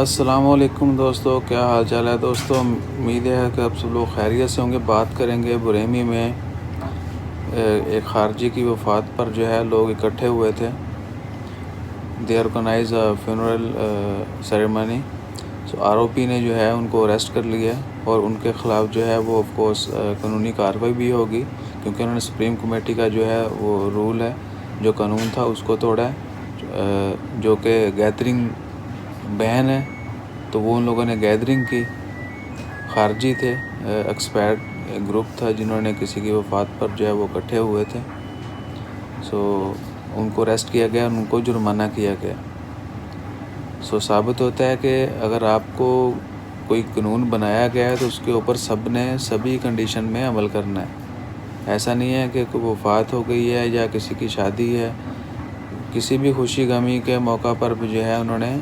السلام علیکم دوستو، کیا حال چال ہے دوستو؟ امید ہے کہ آپ سب لوگ خیریت سے ہوں گے۔ بات کریں گے بریمی میں ایک خارجی کی وفات پر جو ہے لوگ اکٹھے ہوئے تھے۔ دے آرگنائز فیونرل سیریمنی۔ آروپی نے جو ہے ان کو اریسٹ کر لیا اور ان کے خلاف جو ہے وہ آف کورس قانونی کارروائی بھی ہوگی، کیونکہ انہوں نے سپریم کمیٹی کا جو ہے وہ رول ہے، جو قانون تھا اس کو توڑا ہے، جو کہ گیدرنگ بین ہے۔ تو وہ ان لوگوں نے گیدرنگ کی، خارجی تھے، ایکسپائرڈ گروپ تھا جنہوں نے کسی کی وفات پر جو ہے وہ اکٹھے ہوئے تھے۔ ان کو اریسٹ کیا گیا اور ان کو جرمانہ کیا گیا۔ ثابت ہوتا ہے کہ اگر آپ کو کوئی قانون بنایا گیا ہے تو اس کے اوپر سب نے سبھی کنڈیشن میں عمل کرنا ہے۔ ایسا نہیں ہے کہ کوئی وفات ہو گئی ہے یا کسی کی شادی ہے، کسی بھی خوشی غمی کے موقع پر بھی جو ہے انہوں نے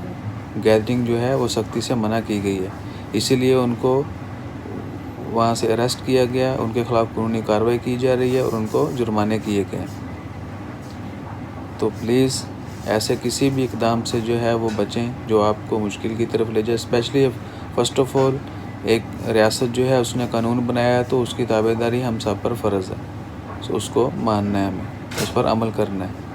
گیدرنگ جو ہے وہ سختی سے منع کی گئی ہے۔ اسی لیے ان کو وہاں سے اریسٹ کیا گیا، ان کے خلاف قانونی کارروائی کی جا رہی ہے اور ان کو جرمانے کیے گئے۔ تو پلیز ایسے کسی بھی اقدام سے جو ہے وہ بچیں جو آپ کو مشکل کی طرف لے جائے۔ اسپیشلی فرسٹ آف آل ایک ریاست جو ہے اس نے قانون بنایا ہے تو اس کی تابع داری ہم سب پر فرض ہے۔ اس کو ماننا ہے، ہمیں اس پر عمل کرنا ہے۔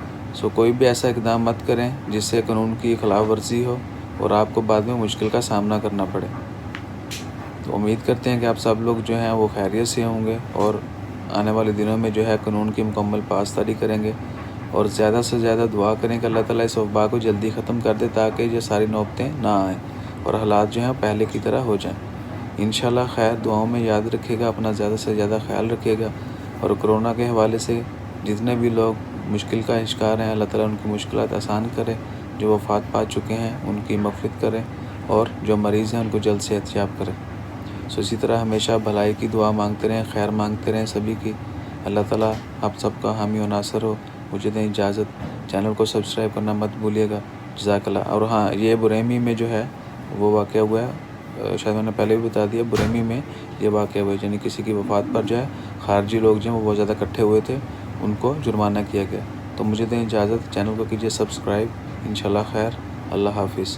کوئی بھی ایسا اقدام مت کریں جس سے قانون کی خلاف ورزی ہو اور آپ کو بعد میں مشکل کا سامنا کرنا پڑے۔ تو امید کرتے ہیں کہ آپ سب لوگ جو ہیں وہ خیریت سے ہوں گے اور آنے والے دنوں میں جو ہے قانون کی مکمل پاسداری کریں گے، اور زیادہ سے زیادہ دعا کریں کہ اللہ تعالیٰ اس وبا کو جلدی ختم کر دے تاکہ یہ ساری نوبتیں نہ آئیں اور حالات جو ہیں پہلے کی طرح ہو جائیں۔ انشاءاللہ خیر، دعاؤں میں یاد رکھے گا، اپنا زیادہ سے زیادہ خیال رکھے گا، اور کرونا کے حوالے سے جتنے بھی لوگ مشکل کا شکار ہیں اللہ تعالیٰ ان کی مشکلات آسان کرے، جو وفات پا چکے ہیں ان کی مغفرت کرے، اور جو مریض ہیں ان کو جلد صحت یاب کرے۔ اسی طرح ہمیشہ بھلائی کی دعا مانگتے رہیں، خیر مانگتے رہیں سبھی کی۔ اللہ تعالیٰ آپ سب کا حامی و ناصر ہو۔ مجھے دیں اجازت، چینل کو سبسکرائب کرنا مت بھولیے گا۔ جزاک اللہ۔ اور ہاں، یہ بریمی میں جو ہے وہ واقعہ ہوا ہے، شاید میں نے پہلے بھی بتا دیا، بریمی میں یہ واقعہ ہوا ہے، یعنی کسی کی وفات پر جو ہے خارجی لوگ جو ہیں وہ بہت زیادہ اکٹھے ہوئے تھے، ان کو جرمانہ کیا گیا۔ تو مجھے دیں اجازت، چینل کو کیجیے سبسکرائب۔ انشاءاللہ خیر، اللہ حافظ۔